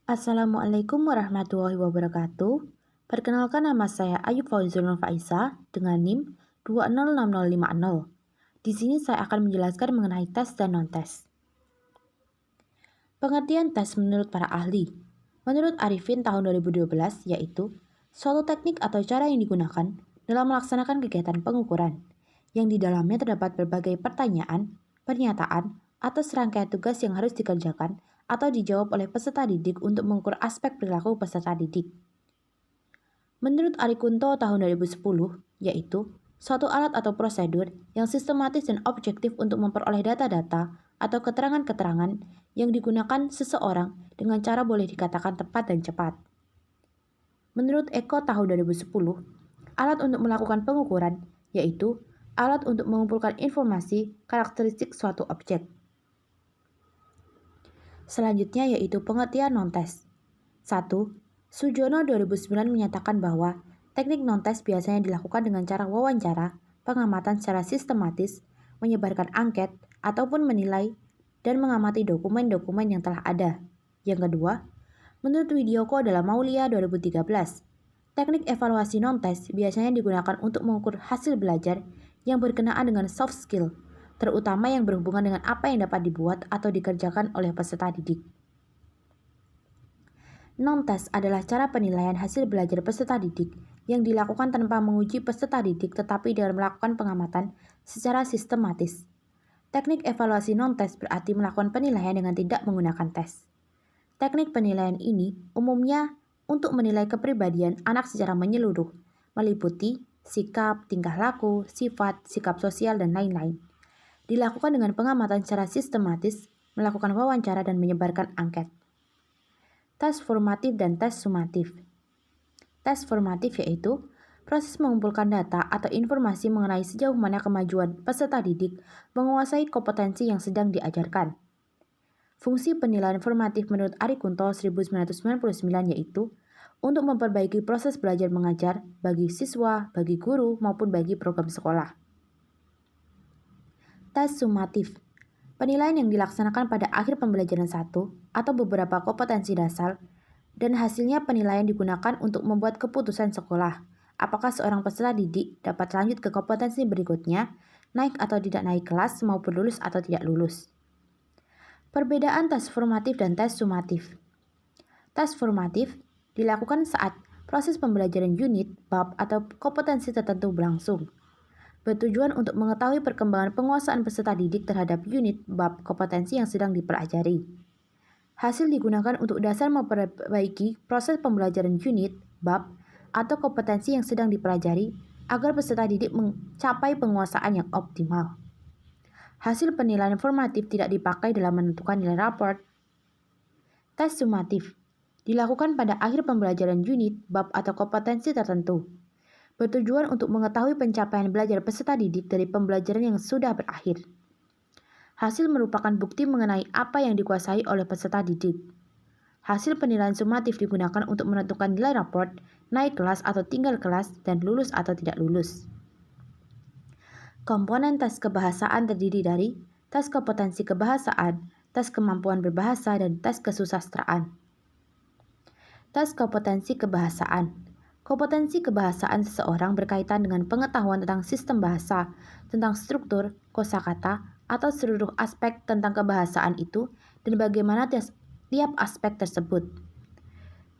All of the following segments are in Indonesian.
Assalamualaikum warahmatullahi wabarakatuh. Perkenalkan, nama saya Ayub Fauzul Nur Faiza dengan NIM 206050. Di sini saya akan menjelaskan mengenai tes dan non-tes. Pengertian tes menurut para ahli. Menurut Arifin tahun 2012, yaitu suatu teknik atau cara yang digunakan dalam melaksanakan kegiatan pengukuran, yang di dalamnya terdapat berbagai pertanyaan, pernyataan, atau serangkaian tugas yang harus dikerjakan atau dijawab oleh peserta didik untuk mengukur aspek perilaku peserta didik. Menurut Ari Kunto tahun 2010, yaitu suatu alat atau prosedur yang sistematis dan objektif untuk memperoleh data-data atau keterangan-keterangan yang digunakan seseorang dengan cara boleh dikatakan tepat dan cepat. Menurut Eko tahun 2010, alat untuk melakukan pengukuran yaitu alat untuk mengumpulkan informasi karakteristik suatu objek. Selanjutnya yaitu pengertian non-tes. 1. Sujono 2009 menyatakan bahwa teknik non-tes biasanya dilakukan dengan cara wawancara, pengamatan secara sistematis, menyebarkan angket, ataupun menilai dan mengamati dokumen-dokumen yang telah ada. Yang kedua, menurut Widyoko dalam Maulia 2013, teknik evaluasi non-tes biasanya digunakan untuk mengukur hasil belajar yang berkenaan dengan soft skill, terutama yang berhubungan dengan apa yang dapat dibuat atau dikerjakan oleh peserta didik. Non-tes adalah cara penilaian hasil belajar peserta didik yang dilakukan tanpa menguji peserta didik tetapi dengan melakukan pengamatan secara sistematis. Teknik evaluasi non-tes berarti melakukan penilaian dengan tidak menggunakan tes. Teknik penilaian ini umumnya untuk menilai kepribadian anak secara menyeluruh, meliputi sikap, tingkah laku, sifat, sikap sosial, dan lain-lain. Dilakukan dengan pengamatan secara sistematis, melakukan wawancara, dan menyebarkan angket. Tes formatif dan tes sumatif. Tes formatif yaitu proses mengumpulkan data atau informasi mengenai sejauh mana kemajuan peserta didik menguasai kompetensi yang sedang diajarkan. Fungsi penilaian formatif menurut Ari Kunto 1999 yaitu untuk memperbaiki proses belajar mengajar bagi siswa, bagi guru, maupun bagi program sekolah. Tes sumatif. Penilaian yang dilaksanakan pada akhir pembelajaran satu atau beberapa kompetensi dasar dan hasilnya penilaian digunakan untuk membuat keputusan sekolah. Apakah seorang peserta didik dapat lanjut ke kompetensi berikutnya, naik atau tidak naik kelas maupun lulus atau tidak lulus. Perbedaan tes formatif dan tes sumatif. Tes formatif dilakukan saat proses pembelajaran unit, bab, atau kompetensi tertentu berlangsung. Bertujuan untuk mengetahui perkembangan penguasaan peserta didik terhadap unit, bab, kompetensi yang sedang dipelajari. Hasil digunakan untuk dasar memperbaiki proses pembelajaran unit, bab, atau kompetensi yang sedang dipelajari agar peserta didik mencapai penguasaan yang optimal. Hasil penilaian formatif tidak dipakai dalam menentukan nilai raport. Tes sumatif dilakukan pada akhir pembelajaran unit, bab, atau kompetensi tertentu. Bertujuan untuk mengetahui pencapaian belajar peserta didik dari pembelajaran yang sudah berakhir. Hasil merupakan bukti mengenai apa yang dikuasai oleh peserta didik. Hasil penilaian sumatif digunakan untuk menentukan nilai raport, naik kelas atau tinggal kelas, dan lulus atau tidak lulus. Komponen tes kebahasaan terdiri dari tes kompetensi kebahasaan, tes kemampuan berbahasa, dan tes kesusastraan. Tes kompetensi kebahasaan. Kompetensi kebahasaan seseorang berkaitan dengan pengetahuan tentang sistem bahasa, tentang struktur, kosakata, atau seluruh aspek tentang kebahasaan itu dan bagaimana tiap aspek tersebut.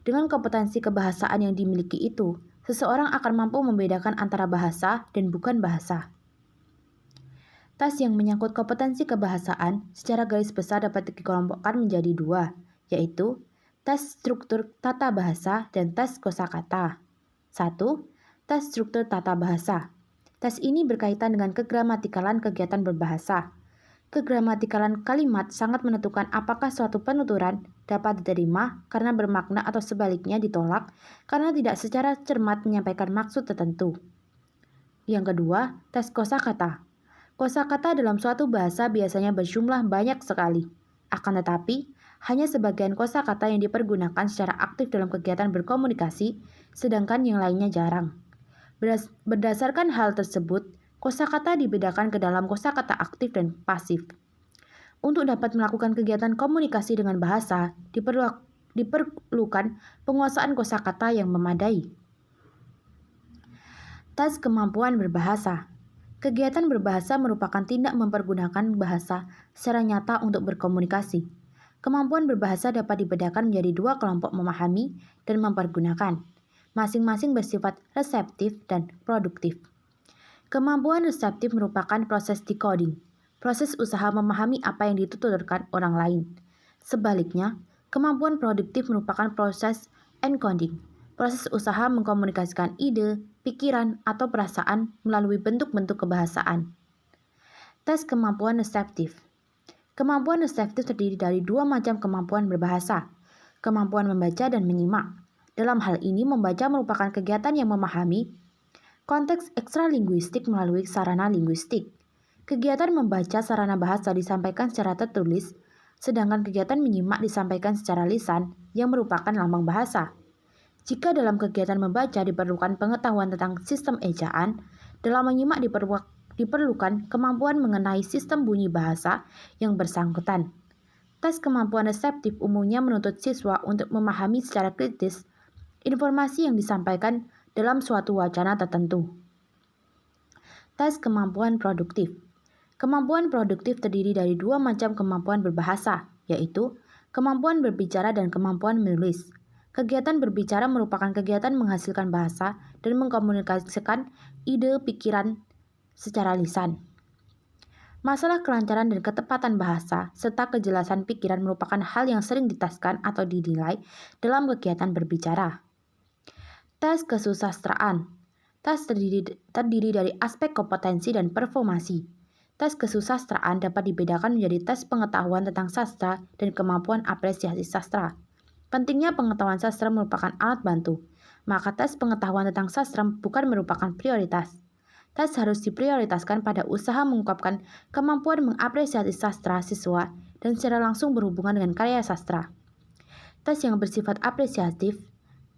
Dengan kompetensi kebahasaan yang dimiliki itu, seseorang akan mampu membedakan antara bahasa dan bukan bahasa. Tes yang menyangkut kompetensi kebahasaan secara garis besar dapat dikelompokkan menjadi dua, yaitu tes struktur tata bahasa dan tes kosakata. 1. Tes struktur tata bahasa. Tes ini berkaitan dengan kegramatikalan kegiatan berbahasa. Kegramatikalan kalimat sangat menentukan apakah suatu penuturan dapat diterima karena bermakna atau sebaliknya ditolak karena tidak secara cermat menyampaikan maksud tertentu. Yang kedua, tes kosakata. Kosakata dalam suatu bahasa biasanya berjumlah banyak sekali. Akan tetapi, hanya sebagian kosakata yang dipergunakan secara aktif dalam kegiatan berkomunikasi, sedangkan yang lainnya jarang. Berdasarkan hal tersebut, kosakata dibedakan ke dalam kosakata aktif dan pasif. Untuk dapat melakukan kegiatan komunikasi dengan bahasa, diperlukan penguasaan kosakata yang memadai. Tes kemampuan berbahasa. Kegiatan berbahasa merupakan tindak mempergunakan bahasa secara nyata untuk berkomunikasi. Kemampuan berbahasa dapat dibedakan menjadi dua kelompok: memahami dan mempergunakan. Masing-masing bersifat reseptif dan produktif. Kemampuan reseptif merupakan proses decoding, proses usaha memahami apa yang dituturkan orang lain. Sebaliknya, kemampuan produktif merupakan proses encoding, proses usaha mengkomunikasikan ide, pikiran, atau perasaan melalui bentuk-bentuk kebahasaan. Tes kemampuan reseptif. Kemampuan reseptif terdiri dari dua macam kemampuan berbahasa, kemampuan membaca dan menyimak. Dalam hal ini, membaca merupakan kegiatan yang memahami konteks ekstralinguistik melalui sarana linguistik. Kegiatan membaca sarana bahasa disampaikan secara tertulis, sedangkan kegiatan menyimak disampaikan secara lisan yang merupakan lambang bahasa. Jika dalam kegiatan membaca diperlukan pengetahuan tentang sistem ejaan, dalam menyimak diperlukan kemampuan mengenai sistem bunyi bahasa yang bersangkutan. Tes kemampuan reseptif umumnya menuntut siswa untuk memahami secara kritis informasi yang disampaikan dalam suatu wacana tertentu. Tes kemampuan produktif. Kemampuan produktif terdiri dari dua macam kemampuan berbahasa, yaitu kemampuan berbicara dan kemampuan menulis. Kegiatan berbicara merupakan kegiatan menghasilkan bahasa dan mengkomunikasikan ide pikiran secara lisan. Masalah kelancaran dan ketepatan bahasa serta kejelasan pikiran merupakan hal yang sering diteskan atau dinilai dalam kegiatan berbicara. Tes kesusastraan. Tes terdiri dari aspek kompetensi dan performasi. Tes kesusastraan dapat dibedakan menjadi tes pengetahuan tentang sastra dan kemampuan apresiasi sastra. Pentingnya pengetahuan sastra merupakan alat bantu, maka tes pengetahuan tentang sastra bukan merupakan prioritas. Tes harus diprioritaskan pada usaha mengungkapkan kemampuan mengapresiasi sastra siswa dan secara langsung berhubungan dengan karya sastra. Tes yang bersifat apresiatif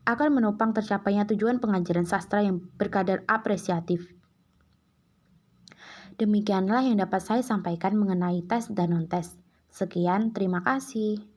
akan menopang tercapainya tujuan pengajaran sastra yang berkadar apresiatif. Demikianlah yang dapat saya sampaikan mengenai tes dan non-tes. Sekian, terima kasih.